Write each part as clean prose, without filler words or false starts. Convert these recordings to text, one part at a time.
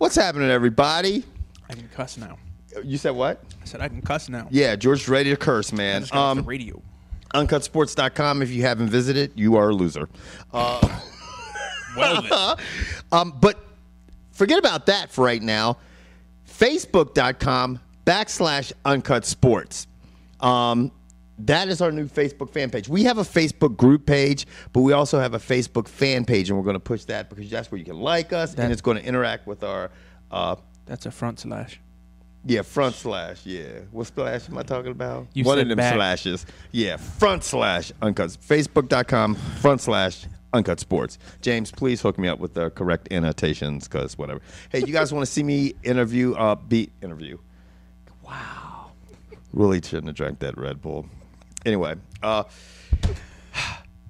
What's happening, everybody? I can cuss now. You said what? I said I can cuss now. Yeah, George's ready to curse, man. I just got off the radio. Uncutsports.com. If you haven't visited, you are a loser. Well then. But forget about that for right now. Facebook.com/UncutSports. That is our new Facebook fan page. We have a Facebook group page, but we also have a Facebook fan page, and we're going to push that because that's where you can like us, and it's going to interact with our... That's a front slash. Yeah, front slash, yeah. What slash am I talking about? You One said of them back. slashes. Yeah, front slash Uncut. Facebook.com/UncutSports. James, please hook me up with the correct annotations because whatever. Hey, you guys want to see me interview? Wow. Really shouldn't have drank that Red Bull. Anyway,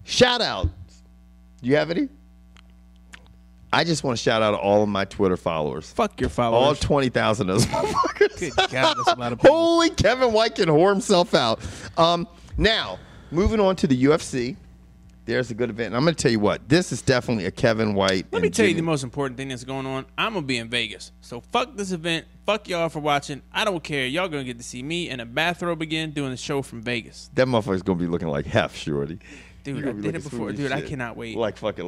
shout out. You have any? I just want to shout out all of my Twitter followers. Fuck your followers. All 20,000 of those motherfuckers. Good God, that's a lot of people. Holy Kevin White can whore himself out. Now, moving on to the UFC. There's a good event. And I'm going to tell you what. This is definitely a Kevin White. Let me tell you the most important thing that's going on. I'm going to be in Vegas. So fuck this event. Fuck y'all for watching. I don't care. Y'all going to get to see me in a bathrobe again doing the show from Vegas. That motherfucker's going to be looking like Hef, shorty. Dude, I did it before. Dude, I cannot wait. Like fucking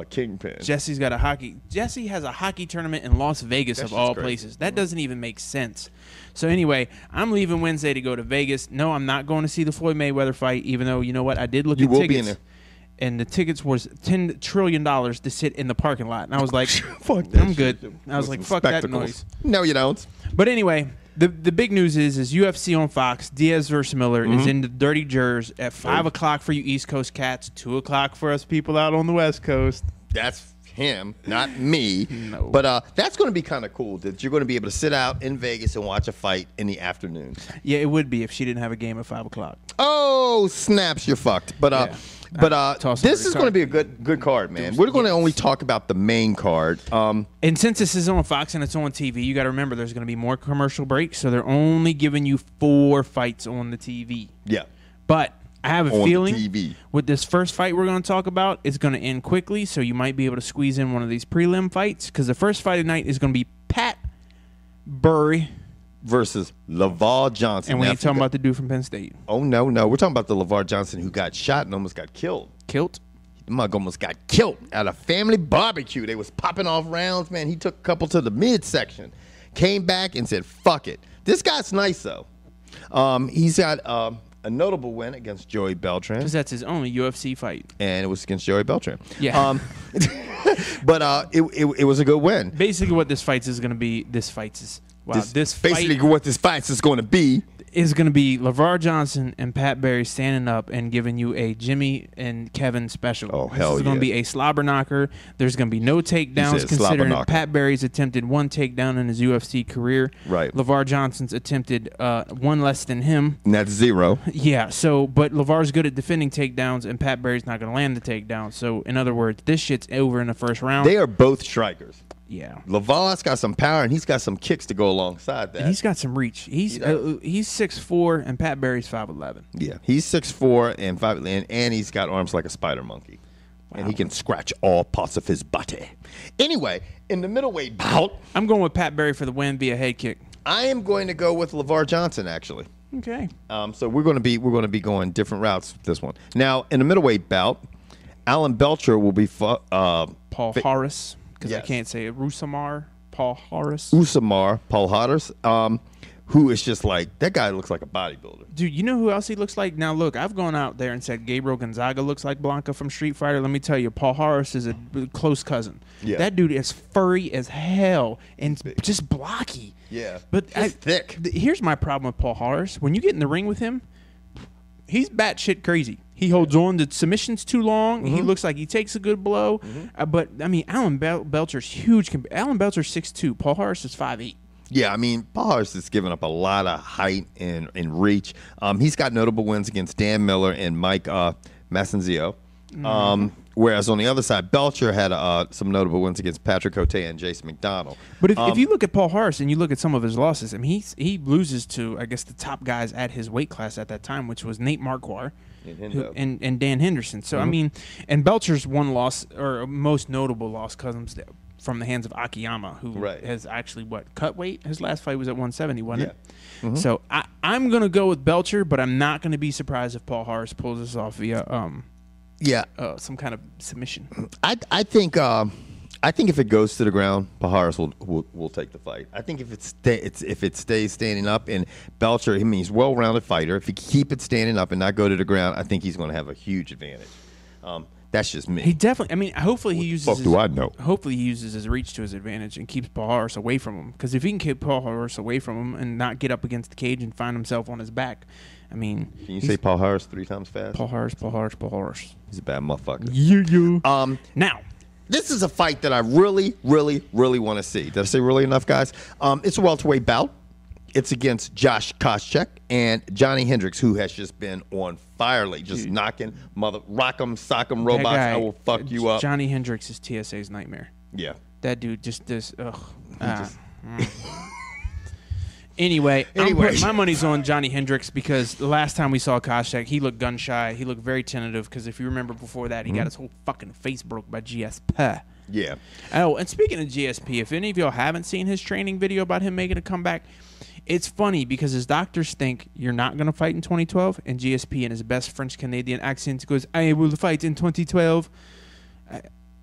Kingpin. Jesse has a hockey tournament in Las Vegas of all places. That doesn't even make sense. So anyway, I'm leaving Wednesday to go to Vegas. No, I'm not going to see the Floyd Mayweather fight, even though, you know what, I did look at tickets. Be in there. And the tickets was $10 trillion to sit in the parking lot. And I was like, fuck that I'm good. shit. I was like, fuck that noise. No, you don't. But anyway, the big news is UFC on Fox. Diaz versus Miller is in the Dirty Jers at 5 o'clock for you East Coast cats, 2 o'clock for us people out on the West Coast. That's him, not me. No. But that's going to be kind of cool that you're going to be able to sit out in Vegas and watch a fight in the afternoon. Yeah, it would be if she didn't have a game at 5 o'clock. Oh, snaps, you're fucked. But this is going to be a good card, man. We're going to only talk about the main card. And since this is on Fox and it's on TV, you got to remember there's going to be more commercial breaks, so they're only giving you 4 fights on the TV. Yeah. But I have a feeling TV. with this first fight we're going to talk about, it's going to end quickly, so you might be able to squeeze in one of these prelim fights, because the first fight of the night is going to be Pat Burry versus Lavar Johnson. And we ain't talking about the dude from Penn State. Oh, no. We're talking about the Lavar Johnson who got shot and almost got killed. Killed? The mug almost got killed at a family barbecue. They was popping off rounds, man. He took a couple to the midsection. Came back and said, fuck it. This guy's nice, though. He's got a notable win against Joey Belcher. Because that's his only UFC fight. And it was against Joey Belcher. Yeah. But it was a good win. Basically what this fight is going to be, Basically what this fight is going to be is going to be Lavar Johnson and Pat Barry standing up and giving you a Jimmy and Kevin special. Oh, hell yeah. This is going to be a slobber knocker. There's going to be no takedowns considering Pat Barry's attempted 1 takedown in his UFC career. Right. Lavar Johnson's attempted 1 less than him. And that's 0. Yeah, but Lavar's good at defending takedowns, and Pat Barry's not going to land the takedown. So, in other words, this shit's over in the first round. They are both strikers. Yeah. Lavar's got some power, and he's got some kicks to go alongside that. And he's got some reach. He's 6'4", and Pat Barry's 5'11". Yeah, he's 6'4", and 5'11", and he's got arms like a spider monkey. Wow. And he can scratch all parts of his body. Anyway, in the middleweight bout, I'm going with Pat Barry for the win via head kick. I am going to go with Lavar Johnson, actually. Okay. So we're going to be going different routes with this one. Now, in the middleweight bout, Alan Belcher will be Palhares. Because I can't say it. Rousimar, Palhares. Palhares, who is just like, that guy looks like a bodybuilder. Dude, you know who else he looks like? Now, look, I've gone out there and said Gabriel Gonzaga looks like Blanca from Street Fighter. Let me tell you, Palhares is a close cousin. Yeah. That dude is furry as hell and just blocky. Yeah, but thick. Here's my problem with Palhares. When you get in the ring with him, he's batshit crazy. He holds on to submissions too long. He looks like he takes a good blow. But, I mean, Alan Belcher's huge. Alan Belcher's 6'2". Palhares is 5'8". Yeah, I mean, Palhares has given up a lot of height and reach. He's got notable wins against Dan Miller and Mike Massinzio. Whereas on the other side, Belcher had some notable wins against Patrick Cote and Jason McDonald. But if you look at Palhares and you look at some of his losses, I mean, he loses to, I guess, the top guys at his weight class at that time, which was Nate Marquardt and Dan Henderson. So, I mean, and Belcher's one loss, or most notable loss, comes from the hands of Akiyama, who has actually cut weight. His last fight was at 170, wasn't it? Mm-hmm. So I'm gonna go with Belcher, but I'm not gonna be surprised if Palhares pulls this off via some kind of submission. I think if it goes to the ground, Palhares will take the fight. I think if it stays standing up, and Belcher, he's a well-rounded fighter. If he keep it standing up and not go to the ground, I think he's going to have a huge advantage. That's just me. He definitely. I mean, hopefully he uses. Do I know? Hopefully he uses his reach to his advantage and keeps Palhares away from him. Because if he can keep Palhares away from him and not get up against the cage and find himself on his back, I mean. Can you say Palhares 3 times fast? Palhares. He's a bad motherfucker. Yeah. Now. This is a fight that I really, really, really want to see. Did I say really enough, guys? It's a welterweight bout. It's against Josh Koscheck and Jonny Hendricks, who has just been on fire lately, just knocking rock'em, sock'em robots. I will fuck you up. Jonny Hendricks is TSA's nightmare. Yeah. That dude just does, Anyway, my money's on Jonny Hendricks because the last time we saw Koscheck, he looked gun shy. He looked very tentative because if you remember before that, he got his whole fucking face broke by GSP. Yeah. Oh, and speaking of GSP, if any of y'all haven't seen his training video about him making a comeback, it's funny because his doctors think you're not going to fight in 2012, and GSP in his best French-Canadian accent goes, I will fight in 2012.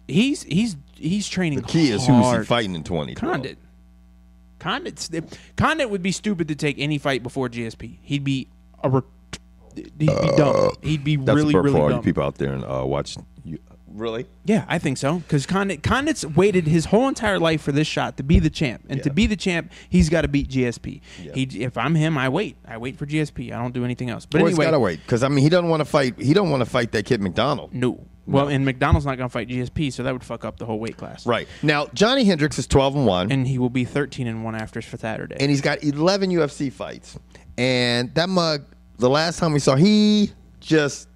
He's training hard. The key is who is he fighting in 2012? Condit would be stupid to take any fight before GSP. He'd be dumb. He'd be really, really dumb. For all you people out there and watch. Really? Yeah, I think so. Because Condit's waited his whole entire life for this shot to be the champ, and to be the champ, he's got to beat GSP. Yeah. If I'm him, I wait. I wait for GSP. I don't do anything else. But anyway, he's got to wait because he doesn't want to fight. He don't want to fight that kid McDonald. No. Well, and McDonald's not going to fight GSP, so that would fuck up the whole weight class. Right. Now, Jonny Hendricks is 12-1. And he will be 13-1 after for Saturday. And he's got 11 UFC fights. And that mug, the last time we saw, he just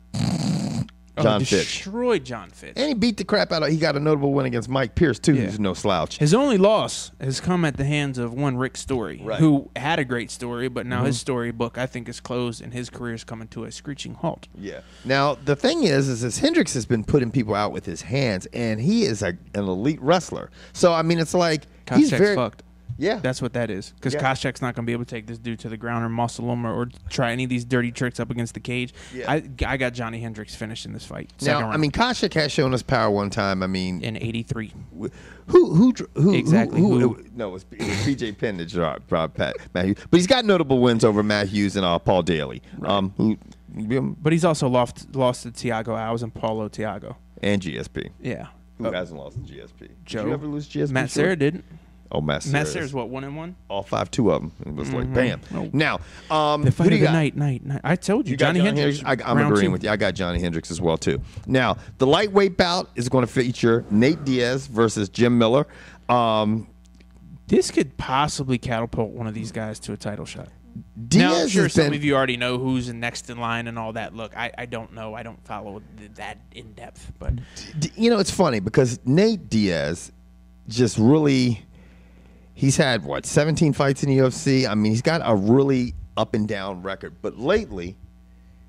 destroyed John Fitch. And he beat the crap out of. He got a notable win against Mike Pierce, too, who's no slouch. His only loss has come at the hands of one Rick Story, who had a great story, but now his storybook, I think, is closed, and his career is coming to a screeching halt. Yeah. Now, the thing is Hendricks has been putting people out with his hands, and he is an elite wrestler. So, it's like he's very fucked. Yeah. That's what that is. Because Koscheck's not going to be able to take this dude to the ground or muscle him or try any of these dirty tricks up against the cage. Yeah. I got Jonny Hendricks finishing this fight. Now, Koscheck has shown us power one time. In 83. Who exactly? No, it was PJ Penn that dropped Matt Hughes. But he's got notable wins over Matt Hughes and Paul Daly. Right. But he's also lost to Thiago Alves and Paulo Thiago. And GSP. Yeah. Who hasn't lost to GSP? Joe. Did you ever lose GSP? Matt Serra didn't. Oh, Matt Serra's what, 1-1? All 5-2 of them. It was like, bam. Oh. Now, the fight of the night. I told you, Jonny Hendricks. I'm agreeing with you. I got Jonny Hendricks as well, too. Now, the lightweight bout is going to feature Nate Diaz versus Jim Miller. This could possibly catapult one of these guys to a title shot. Diaz now, I'm sure some of you already know who's next in line and all that. Look, I don't know. I don't follow that in depth. But it's funny because Nate Diaz just really... He's had, 17 fights in the UFC? He's got a really up and down record. But lately,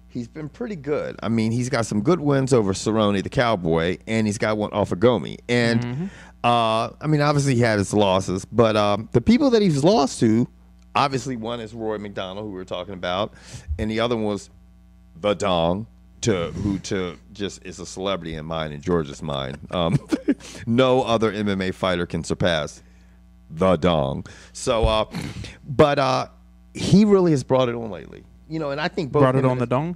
he's been pretty good. He's got some good wins over Cerrone, the Cowboy, and he's got one off of Gomi. And, obviously he had his losses. But the people that he's lost to, obviously one is Roy McDonald, who we were talking about, and the other one was The Dong, who just is a celebrity in mine, in George's mind. No other MMA fighter can surpass The Dong. So, but he really has brought it on lately. And I think both brought it on the Dong.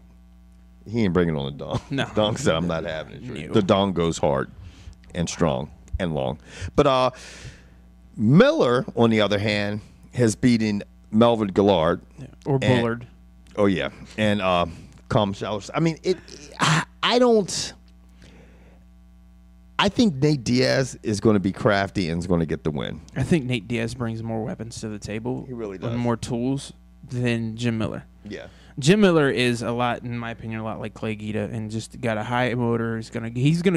He ain't bringing it on the Dong. No, Dong said I'm not having it. No. The Dong goes hard and strong and long. But Miller, on the other hand, has beaten Melvin Gillard or Bullard. Oh yeah, and Calm Showers. I think Nate Diaz is going to be crafty and is going to get the win. I think Nate Diaz brings more weapons to the table. He really does. And more tools than Jim Miller. Yeah. Jim Miller is in my opinion, a lot like Clay Guida and just got a high motor. He's gonna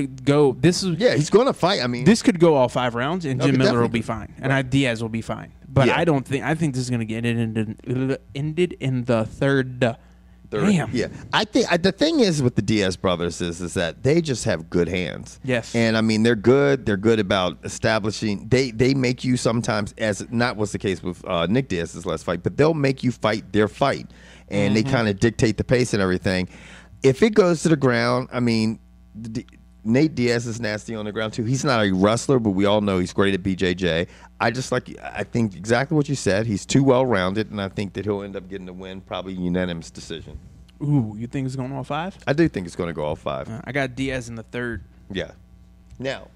go. He's going to fight. This could go all 5 rounds, and Jim Miller will be fine, and Diaz will be fine. But I think this is going to get ended in the third third. Damn. Yeah, I think the thing is with the Diaz brothers is that they just have good hands. Yes. And I mean they're good. They're good about establishing. They make you sometimes, as not was the case with Nick Diaz's last fight, but they'll make you fight their fight, and they kind of dictate the pace and everything. If it goes to the ground, I mean, Nate Diaz is nasty on the ground too. He's not a wrestler, but we all know he's great at BJJ. I think exactly what you said. He's too well rounded, and I think that he'll end up getting the win, probably unanimous decision. Ooh, you think it's going all 5? I do think it's going to go all 5. I got Diaz in the 3rd. Yeah. Now,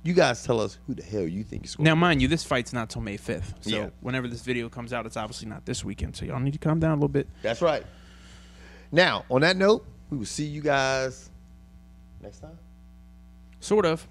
you guys tell us who the hell you think is going. Now, mind you, this fight's not till May 5th. So Yeah. whenever this video comes out, it's obviously not this weekend. So y'all need to calm down a little bit. That's right. Now, on that note, we will see you guys next time. Sort of.